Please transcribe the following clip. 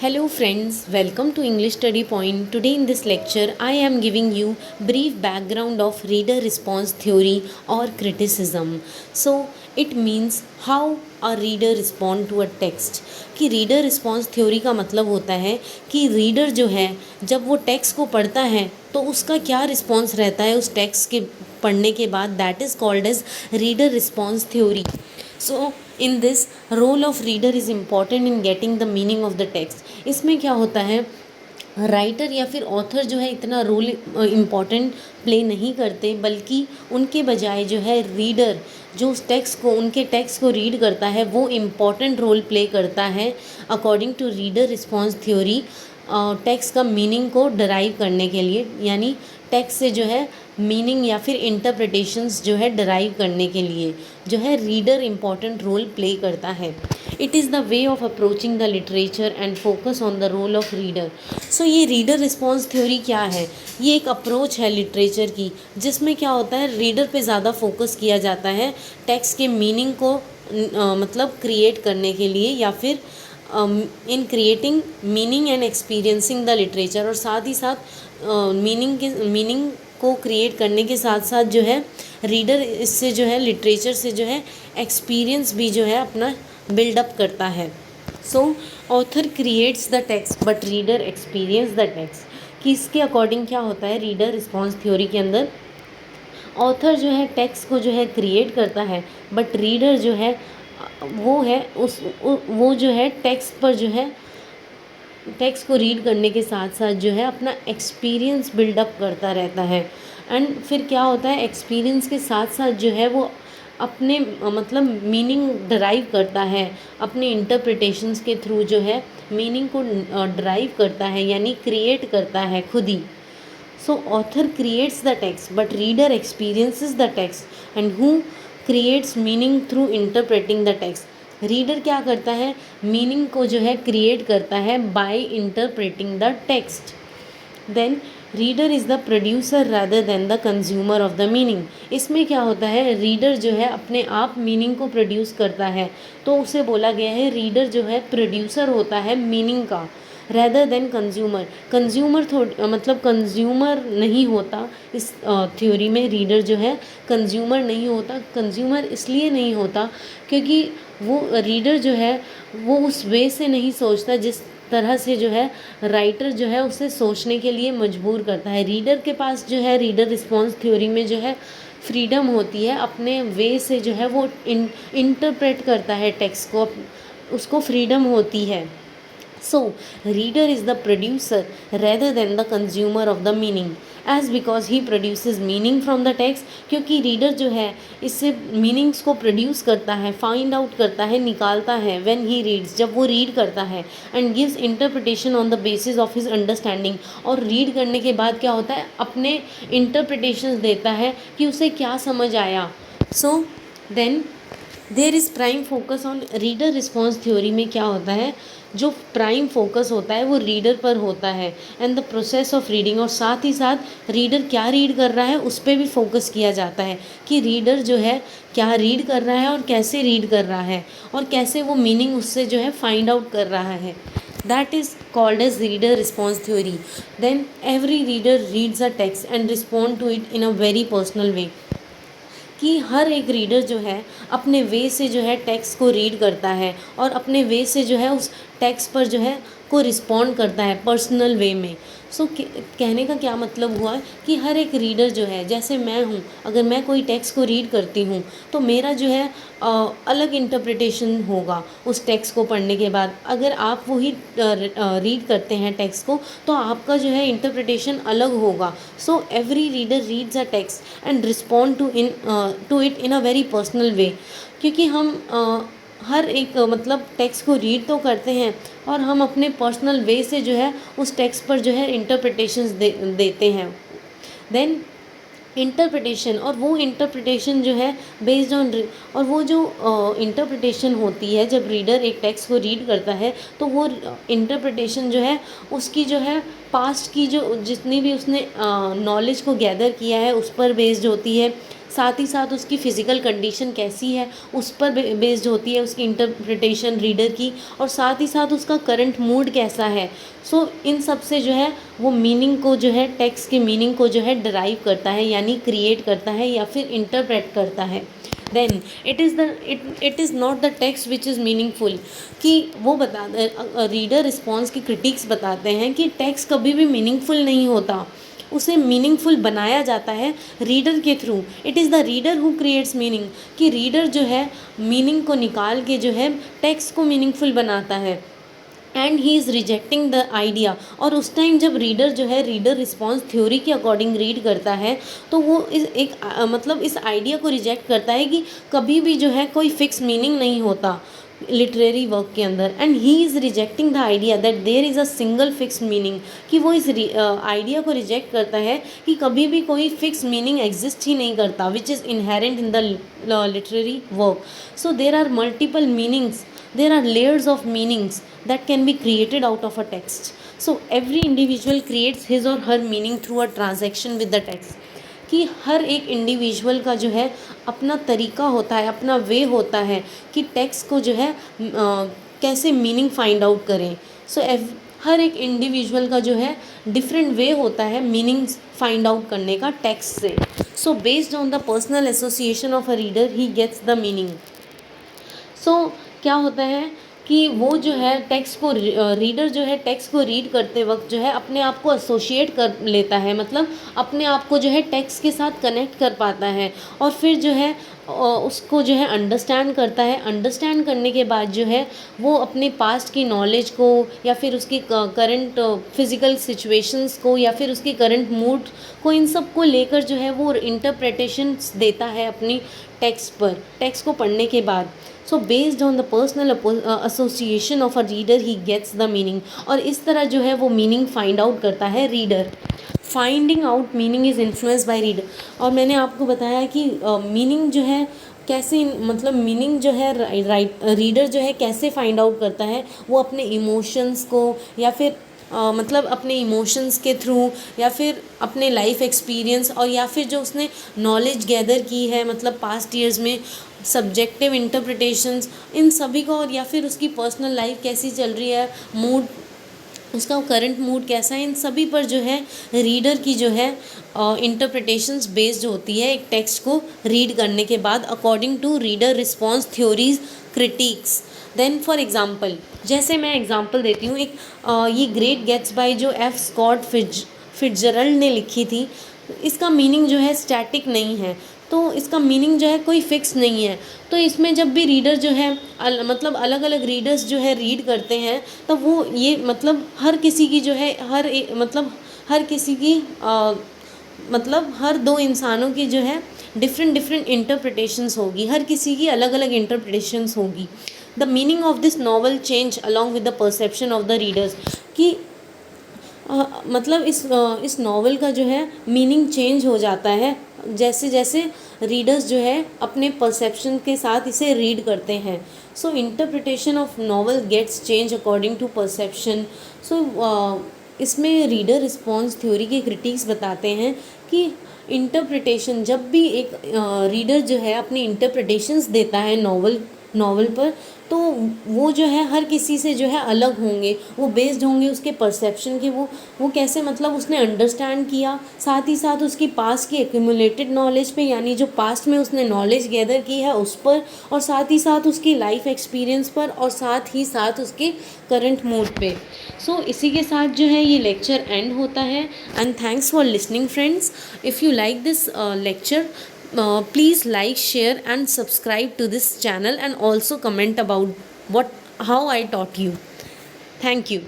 Hello friends, welcome to English Study Point. Today in this lecture, I am giving you brief background of reader response theory or criticism. So, it means how a reader respond to a text. कि reader response theory का मतलब होता है कि reader जो है जब वो टेक्स्ट को पढ़ता है तो उसका क्या रिस्पॉन्स रहता है उस टेक्स्ट के पढ़ने के बाद. That is called as reader response theory. So in this role of reader is important in getting the meaning of the text. इसमें क्या होता है, राइटर या फिर ऑथर जो है इतना रोल इम्पॉर्टेंट प्ले नहीं करते, बल्कि उनके बजाय जो है रीडर जो उस टेक्स्ट को उनके टेक्स्ट को रीड करता है वो इम्पॉर्टेंट रोल प्ले करता है according to reader response theory. Text का मीनिंग को डराइव करने के लिए, यानी टेक्स्ट से जो है मीनिंग या फिर इंटरप्रिटेशंस जो है डराइव करने के लिए जो है रीडर इम्पॉर्टेंट रोल प्ले करता है. It is the way of approaching the literature and focus on the role of reader. So ये रीडर रिस्पॉन्स थ्योरी क्या है? ये एक अप्रोच है लिटरेचर की जिसमें क्या होता है, रीडर पे ज़्यादा फोकस किया जाता है टेक्स्ट के मीनिंग को मतलब क्रिएट करने के लिए, या फिर in creating meaning and experiencing the literature. और साथ ही साथ मीनिंग को क्रिएट करने के साथ साथ जो है रीडर इससे जो है लिटरेचर से जो है एक्सपीरियंस भी जो है अपना बिल्डअप करता है. सो author creates the text but reader experience the text. कि इसके अकॉर्डिंग क्या होता है, रीडर रिस्पॉन्स थ्योरी के अंदर ऑथर जो है टेक्स्ट को जो है क्रिएट करता है, बट रीडर जो है वो जो है टेक्स्ट पर जो है टेक्स्ट को रीड करने के साथ साथ जो है अपना एक्सपीरियंस बिल्डअप करता रहता है. एंड फिर क्या होता है, एक्सपीरियंस के साथ साथ जो है वो अपने मतलब मीनिंग डराइव करता है, अपने इंटरप्रिटेशंस के थ्रू जो है मीनिंग को डराइव करता है, यानी क्रिएट करता है खुद ही. So author creates the text but reader experiences the text and who creates meaning through interpreting the text. Reader क्या करता है, मीनिंग को जो है क्रिएट करता है by interpreting the text. Then reader is the producer rather than the consumer of the meaning. इसमें क्या होता है, रीडर जो है अपने आप मीनिंग को प्रोड्यूस करता है, तो उसे बोला गया है रीडर जो है प्रोड्यूसर होता है मीनिंग का, रैदर देन कंज्यूमर. कंज्यूमर मतलब कंज्यूमर नहीं होता इस थ्योरी में. रीडर जो है कंज्यूमर नहीं होता. कंज्यूमर इसलिए नहीं होता क्योंकि वो रीडर जो है वो उस वे से नहीं सोचता जिस तरह से जो है राइटर जो है उसे सोचने के लिए मजबूर करता है. रीडर के पास जो है रीडर रिस्पॉन्स थ्योरी में जो है फ्रीडम होती है, अपने वे से जो है वो इंटरप्रेट करता है टेक्स्ट को, उसको फ्रीडम होती है. So, reader is the producer rather than the consumer of the meaning, as because he produces meaning from the text. क्योंकि रीडर जो है इससे मीनिंग्स को प्रोड्यूस करता है, फाइंड आउट करता है, निकालता है when he reads, जब वो रीड करता है, and gives interpretation on the basis of his understanding. और रीड करने के बाद क्या होता है, अपने इंटरप्रिटेशंस देता है कि उसे क्या समझ आया. So then there is prime focus on reader response theory में क्या होता है, जो प्राइम फोकस होता है वो रीडर पर होता है and the process of reading. और साथ ही साथ रीडर क्या रीड कर रहा है उस पर भी फोकस किया जाता है कि रीडर जो है क्या रीड कर रहा है और कैसे रीड कर रहा है और कैसे वो मीनिंग उससे जो है फाइंड आउट कर रहा है. That is called as reader response theory. Then every reader reads a text and respond to it in a very personal way. कि हर एक रीडर जो है अपने वे से जो है टेक्स्ट को रीड करता है और अपने वे से जो है उस टेक्स्ट पर जो है को रिस्पॉन्ड करता है पर्सनल वे में. सो कहने का क्या मतलब हुआ कि हर एक रीडर जो है, जैसे मैं हूँ, अगर मैं कोई टेक्स्ट को रीड करती हूँ तो मेरा जो है अलग इंटरप्रिटेशन होगा उस टेक्स्ट को पढ़ने के बाद. अगर आप वही रीड करते हैं टेक्स्ट को तो आपका जो है इंटरप्रिटेशन अलग होगा. So every reader reads a text and respond to it in a very personal way. क्योंकि हम हर एक मतलब टेक्स्ट को रीड तो करते हैं और हम अपने पर्सनल वे से जो है उस टेक्स्ट पर जो है इंटरप्रिटेशंस देते हैं. देन इंटरप्रिटेशन, और वो इंटरप्रिटेशन जो है बेस्ड ऑन और वो जो इंटरप्रिटेशन होती है जब रीडर एक टेक्स्ट को रीड करता है तो वो इंटरप्रिटेशन जो है उसकी जो है पास्ट की जो जितनी भी उसने नॉलेज को गैदर किया है उस पर बेस्ड होती है. साथ ही साथ उसकी फ़िज़िकल कंडीशन कैसी है उस पर बेस्ड होती है उसकी इंटरप्रिटेशन रीडर की, और साथ ही साथ उसका करंट मूड कैसा है। सो इन सब से जो है वो मीनिंग को जो है, टेक्स्ट के मीनिंग को जो है डराइव करता है, यानी क्रिएट करता है या फिर इंटरप्रेट करता है। Then it is not the text which is meaningful, कि वो बता रीडर रिस्पॉन्स की क्रिटिक्स बताते हैं कि टेक्स्ट कभी भी मीनिंगफुल नहीं होता, उसे मीनिंगफुल बनाया जाता है रीडर के through. It is the reader who creates meaning, कि रीडर जो है मीनिंग को निकाल के जो है टेक्स्ट को मीनिंगफुल बनाता है, and he is rejecting the idea. और उस टाइम जब रीडर जो है रीडर रिस्पॉन्स थ्योरी के अकॉर्डिंग रीड करता है तो वो मतलब इस आइडिया को रिजेक्ट करता है कि कभी भी जो है कोई फिक्स मीनिंग नहीं होता लिटरेरी वर्क के अंदर, and he is rejecting the idea that there is a single fix meaning, कि वो इस आइडिया को रिजेक्ट करता है कि कभी भी कोई फिक्स मीनिंग एग्जिस्ट ही नहीं करता which is inherent in the literary work. So there are multiple meanings, there are layers of meanings that can be created out of a text. So every individual creates his or her meaning through a transaction with the text, कि हर एक individual का जो है अपना तरीका होता है, अपना वे होता है कि टेक्स्ट को जो है कैसे मीनिंग फाइंड आउट करें। सो हर एक इंडिविजुअल का जो है डिफरेंट वे होता है मीनिंग फाइंड आउट करने का टेक्स्ट से। So based on the personal association of a reader he gets the meaning. So क्या होता है कि वो जो है टेक्स्ट को रीडर जो है टेक्स्ट को रीड करते वक्त जो है अपने आप को एसोशिएट कर लेता है, मतलब अपने आप को जो है टेक्स्ट के साथ कनेक्ट कर पाता है, और फिर जो है उसको जो है अंडरस्टैंड करता है। अंडरस्टैंड करने के बाद जो है वो अपने पास्ट की नॉलेज को या फिर उसकी करंट फिज़िकल सिचुएशंस को या फिर उसकी करंट मूड को, इन सब को लेकर जो है वो इंटरप्रिटेशंस देता है अपनी टेक्स्ट पर, टेक्स्ट को पढ़ने के बाद। So based on the personal association of a reader he gets the meaning, और इस तरह जो है वो मीनिंग फाइंड आउट करता है reader. Finding out meaning is influenced by reader, और मैंने आपको बताया कि मीनिंग जो है कैसे, मतलब मीनिंग जो है रीडर जो है कैसे फाइंड आउट करता है, वो अपने इमोशंस को या फिर मतलब अपने इमोशंस के थ्रू या फिर अपने लाइफ एक्सपीरियंस, और या फिर जो उसने नॉलेज गैदर की है मतलब पास्ट ईयर्स में, सब्जेक्टिव इंटरप्रिटेशंस, इन सभी को, और या फिर उसकी पर्सनल लाइफ कैसी चल रही है, मूड उसका करंट मूड कैसा है, इन सभी पर जो है रीडर की जो है इंटरप्रिटेशंस बेस्ड होती है एक टेक्स्ट को रीड करने के बाद according to reader response theories critics. Then for example, जैसे मैं एग्जांपल देती हूँ, एक ये ग्रेट गैट्सबाई जो एफ स्कॉट फिट्जरल्ड ने लिखी थी, इसका मीनिंग जो है स्टैटिक नहीं है, तो इसका मीनिंग जो है कोई फिक्स नहीं है। तो इसमें जब भी रीडर जो है मतलब अलग अलग रीडर्स जो है रीड करते हैं, तो वो ये मतलब हर किसी की जो है मतलब हर किसी की मतलब हर दो इंसानों की जो है डिफरेंट इंटरप्रिटेशंस होगी, हर किसी की अलग अलग इंटरप्रिटेशंस होगी। The meaning of this novel change along with the perception of the readers, कि मतलब इस नॉवल का जो है मीनिंग चेंज हो जाता है जैसे जैसे रीडर्स जो है अपने परसेप्शन के साथ इसे रीड करते हैं। So interpretation of novel gets change according to perception. So इसमें रीडर रिस्पॉन्स थ्योरी के क्रिटिक्स बताते हैं कि इंटरप्रिटेशन, जब भी एक रीडर जो है अपनी इंटरप्रिटेशंस देता है नॉवल पर, तो वो जो है हर किसी से जो है अलग होंगे, वो बेस्ड होंगे उसके परसेप्शन के, वो कैसे मतलब उसने अंडरस्टैंड किया, साथ ही साथ उसकी पास्ट की एक्यूमुलेटेड नॉलेज पे, यानी जो पास्ट में उसने नॉलेज गैदर की है उस पर, और साथ ही साथ उसकी लाइफ एक्सपीरियंस पर, और साथ ही साथ उसके करंट मूड पे। सो इसी के साथ जो है ये लेक्चर एंड होता है। And thanks for listening friends. If you like this lecture, please like, share and subscribe to this channel, and also comment about how I taught you. Thank you.